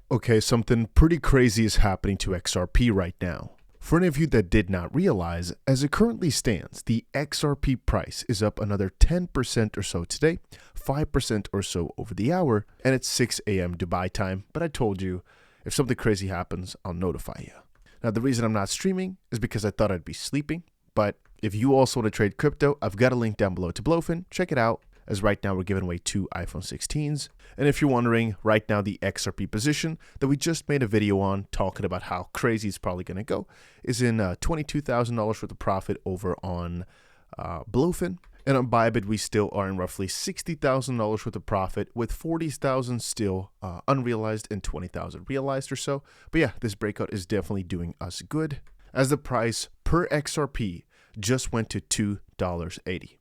Okay, something pretty crazy is happening to XRP right now. For any of you that did not realize, as it currently stands, the XRP price is up another 10% or so today, 5% or so over the hour, and it's 6 a.m. Dubai time. But I told you, if something crazy happens, I'll notify you. Now, the reason I'm not streaming is because I thought I'd be sleeping. But if you also want to trade crypto, I've got a link down below to 𝗏𝗏. Check it out, as right now we're giving away 2 iPhone 16s. And if you're wondering, right now the XRP position that we just made a video on talking about how crazy it's probably going to go is in $22,000 worth of profit over on 𝗏𝗏. And on Bybit, we still are in roughly $60,000 worth of profit with 40,000 still unrealized and 20,000 realized or so. But yeah, this breakout is definitely doing us good, as the price per XRP just went to $2.80.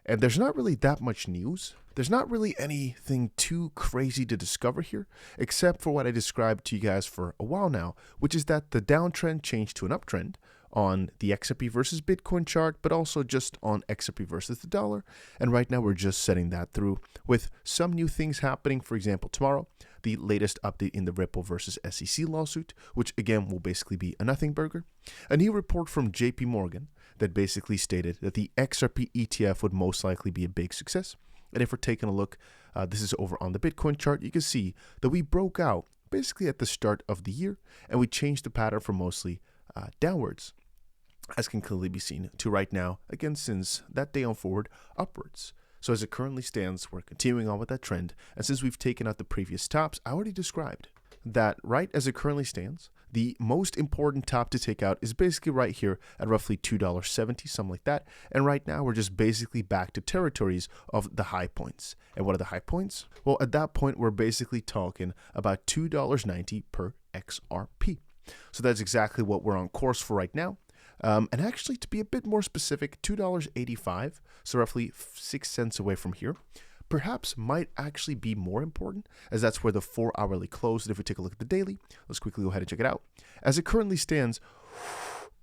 And there's not really that much news. There's not really anything too crazy to discover here, except for what I described to you guys for a while now, which is that the downtrend changed to an uptrend on the XRP versus Bitcoin chart, but also just on XRP versus the dollar. And right now we're just setting that through with some new things happening. For example, tomorrow, the latest update in the Ripple versus SEC lawsuit, which again will basically be a nothing burger. A new report from JP Morgan that basically stated that the XRP ETF would most likely be a big success. And if we're taking a look, this is over on the Bitcoin chart, you can see that we broke out basically at the start of the year, and we changed the pattern from mostly downwards, as can clearly be seen, to right now, again, since that day on forward, upwards. So as it currently stands, we're continuing on with that trend. And since we've taken out the previous tops, I already described that right as it currently stands, the most important top to take out is basically right here at roughly $2.70, something like that. And right now we're just basically back to territories of the high points. And what are the high points? Well, at that point, we're basically talking about $2.90 per XRP. So that's exactly what we're on course for right now. And actually, to be a bit more specific, $2.85, so roughly 6 cents away from here, perhaps might actually be more important, as that's where the 4-hourly closed. And if we take a look at the daily, let's quickly go ahead and check it out. As it currently stands,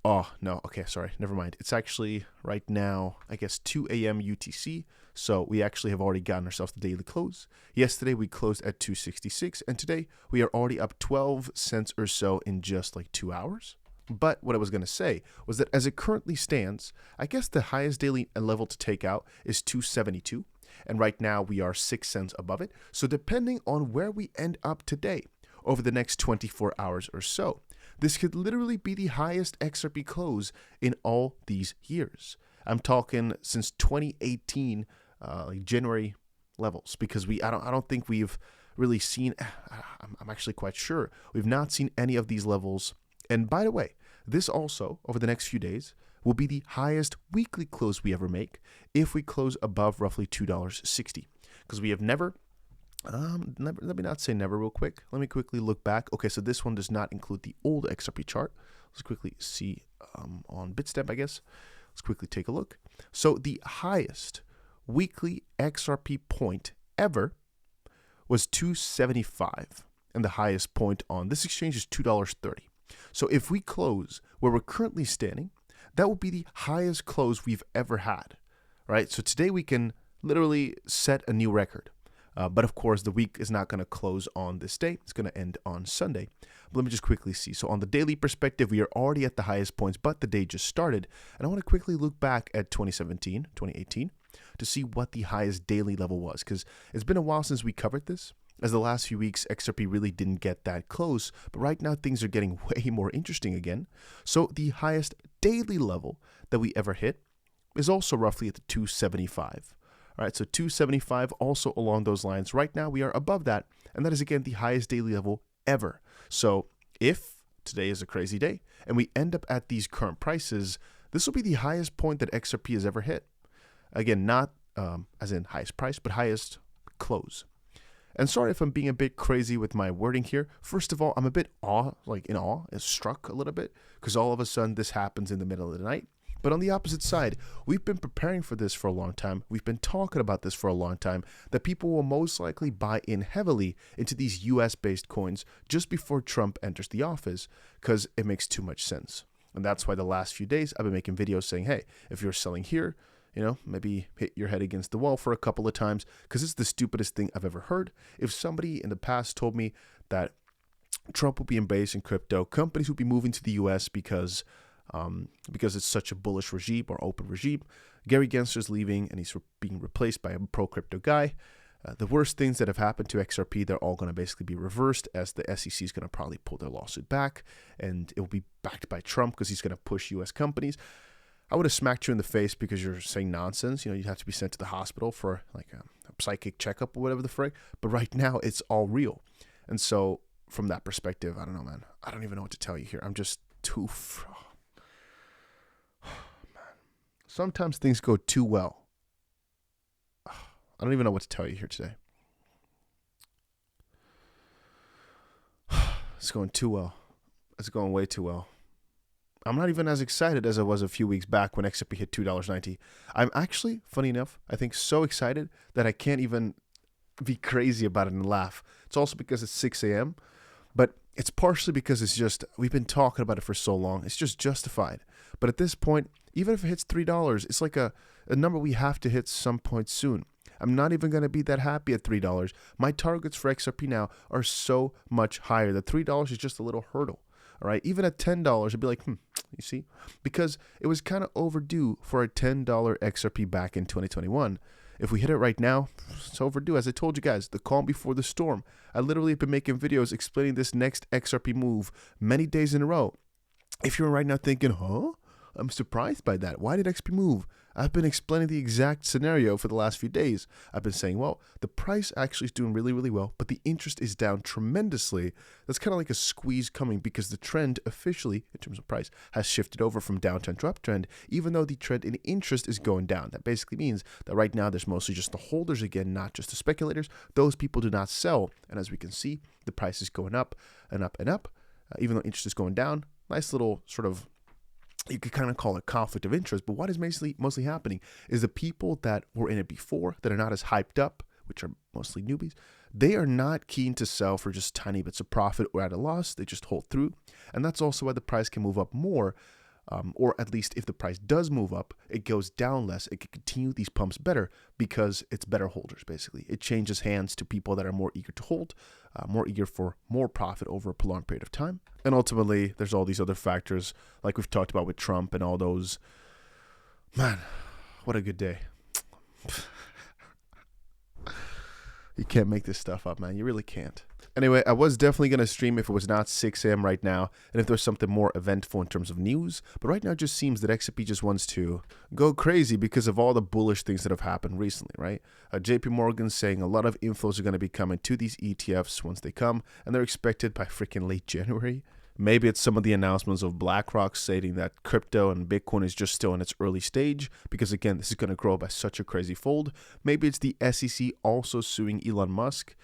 oh, no, okay, sorry, never mind. It's actually right now, I guess, 2 a.m. UTC, so we actually have already gotten ourselves the daily close. Yesterday, we closed at 266, and today, we are already up 12 cents or so in just like 2 hours. But what I was going to say was that as it currently stands, I guess the highest daily level to take out is 272. And right now we are 6 cents above it. So depending on where we end up today over the next 24 hours or so, this could literally be the highest XRP close in all these years. I'm talking since 2018, like January levels, because I don't think we've really seen, I'm actually quite sure we've not seen any of these levels. And by the way, this also, over the next few days, will be the highest weekly close we ever make if we close above roughly $2.60. Because we have never, let me not say never real quick. Let me quickly look back. Okay, so this one does not include the old XRP chart. Let's quickly see on Bitstamp, I guess. Let's quickly take a look. So the highest weekly XRP point ever was 275. And the highest point on this exchange is $2.30. So if we close where we're currently standing, that will be the highest close we've ever had, right? So today we can literally set a new record. But of course, the week is not going to close on this day. It's going to end on Sunday. But let me just quickly see. So on the daily perspective, we are already at the highest points, but the day just started. And I want to quickly look back at 2017, 2018 to see what the highest daily level was, because it's been a while since we covered this. As the last few weeks, XRP really didn't get that close, but right now things are getting way more interesting again. So the highest daily level that we ever hit is also roughly at the 275. All right, so 275 also along those lines. Right now we are above that, and that is again the highest daily level ever. So if today is a crazy day and we end up at these current prices, this will be the highest point that XRP has ever hit. Again, not as in highest price, but highest close. And sorry if I'm being a bit crazy with my wording here. First of all, I'm a bit struck a little bit, because all of a sudden this happens in the middle of the night. But on the opposite side, we've been preparing for this for a long time. We've been talking about this for a long time, that people will most likely buy in heavily into these US-based coins just before Trump enters the office, because it makes too much sense. And that's why the last few days I've been making videos saying, hey, if you're selling here, maybe hit your head against the wall for a couple of times, because it's the stupidest thing I've ever heard. If somebody in the past told me that Trump will be embracing crypto. Companies will be moving to the US because it's such a bullish regime or open regime. Gary Gensler is leaving and he's being replaced by a pro-crypto guy. The worst things that have happened to XRP, they're all going to basically be reversed, as the SEC is going to probably pull their lawsuit back, and it will be backed by Trump because he's going to push US companies. I would have smacked you in the face because you're saying nonsense. You know, you have to be sent to the hospital for like a psychic checkup or whatever the frick. But right now, it's all real. And so from that perspective, I don't know, man. I don't even know what to tell you here. I'm just too... man. Sometimes things go too well. I don't even know what to tell you here today. It's going too well. It's going way too well. I'm not even as excited as I was a few weeks back when XRP hit $2.90. I'm actually, funny enough, I think so excited that I can't even be crazy about it and laugh. It's also because it's 6 a.m., but it's partially because it's just, we've been talking about it for so long. It's just justified. But at this point, even if it hits $3, it's like a number we have to hit some point soon. I'm not even going to be that happy at $3. My targets for XRP now are so much higher. The $3 is just a little hurdle. All right, even at $10, I'd be like, you see, because it was kind of overdue for a $10 XRP back in 2021. If we hit it right now, it's overdue. As I told you guys, the calm before the storm. I literally have been making videos explaining this next XRP move many days in a row. If you're right now thinking, I'm surprised by that. Why did XP move? I've been explaining the exact scenario for the last few days. I've been saying, well, the price actually is doing really, really well, but the interest is down tremendously. That's kind of like a squeeze coming because the trend officially, in terms of price, has shifted over from downtrend to uptrend, even though the trend in interest is going down. That basically means that right now there's mostly just the holders again, not just the speculators. Those people do not sell. And as we can see, the price is going up and up and up, even though interest is going down. Nice little sort of, you could kind of call it conflict of interest, but what is mostly happening is the people that were in it before, that are not as hyped up, which are mostly newbies, they are not keen to sell for just tiny bits of profit or at a loss. They just hold through. And that's also why the price can move up more, or at least if the price does move up, it goes down less. It can continue these pumps better because it's better holders, basically. It changes hands to people that are more eager to hold, more eager for more profit over a prolonged period of time. And ultimately, there's all these other factors like we've talked about with Trump and all those. Man, what a good day. You can't make this stuff up, man. You really can't. Anyway, I was definitely going to stream if it was not 6 a.m. right now, and if there's something more eventful in terms of news. But right now it just seems that XRP just wants to go crazy because of all the bullish things that have happened recently, right? JP Morgan's saying a lot of inflows are going to be coming to these ETFs once they come, and they're expected by freaking late January. Maybe it's some of the announcements of BlackRock stating that crypto and Bitcoin is just still in its early stage because, again, this is going to grow by such a crazy fold. Maybe it's the SEC also suing Elon Musk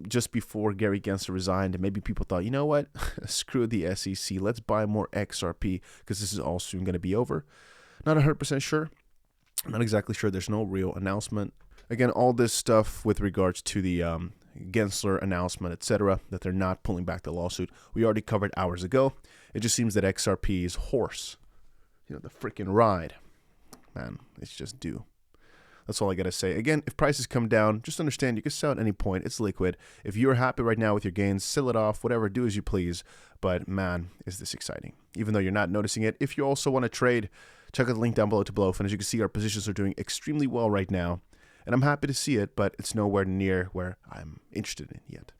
just before Gary Gensler resigned. And maybe people thought, you know what, screw the SEC. Let's buy more XRP because this is all soon going to be over. Not 100% sure. I'm not exactly sure. There's no real announcement. Again, all this stuff with regards to the Gensler announcement, etc., that they're not pulling back the lawsuit, we already covered hours ago. It just seems that XRP is hoarse. You know, the freaking ride. Man, it's just due. That's all I got to say. Again, if prices come down, just understand you can sell at any point. It's liquid. If you're happy right now with your gains, sell it off, whatever, do as you please. But man, is this exciting. Even though you're not noticing it, if you also want to trade, check out the link down below to blow. And as you can see, our positions are doing extremely well right now. And I'm happy to see it, but it's nowhere near where I'm interested in yet.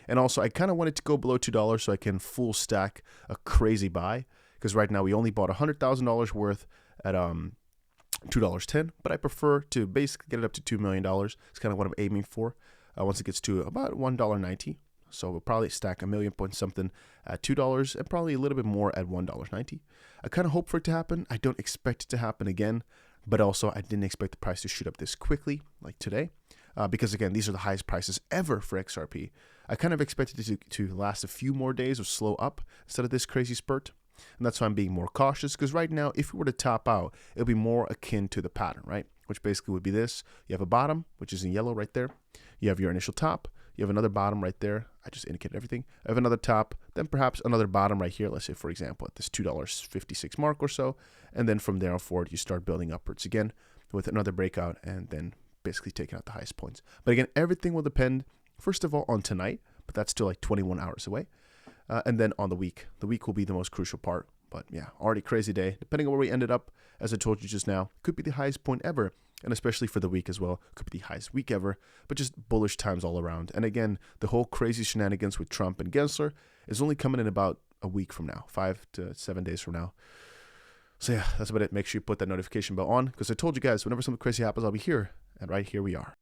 And also, I kind of want it to go below $2 so I can full stack a crazy buy. Because right now, we only bought $100,000 worth at $2.10, but I prefer to basically get it up to $2 million. It's kind of what I'm aiming for once it gets to about $1.90. So we'll probably stack a million point something at $2 and probably a little bit more at $1.90. I kind of hope for it to happen. I don't expect it to happen again, but also I didn't expect the price to shoot up this quickly like today because, again, these are the highest prices ever for XRP. I kind of expected it to last a few more days of slow up instead of this crazy spurt. And that's why I'm being more cautious, because right now, if we were to top out, it'll be more akin to the pattern, right? Which basically would be this. You have a bottom, which is in yellow right there. You have your initial top. You have another bottom right there. I just indicated everything. I have another top, then perhaps another bottom right here. Let's say, for example, at this $2.56 mark or so. And then from there on forward, you start building upwards again with another breakout and then basically taking out the highest points. But again, everything will depend, first of all, on tonight. but that's still like 21 hours away. And then on the week will be the most crucial part. But yeah, already crazy day. Depending on where we ended up, as I told you just now, could be the highest point ever. And especially for the week as well, could be the highest week ever. But just bullish times all around. And again, the whole crazy shenanigans with Trump and Gensler is only coming in about a week from now, 5 to 7 days from now. So yeah, that's about it. Make sure you put that notification bell on, because I told you guys, whenever something crazy happens, I'll be here. And right here we are.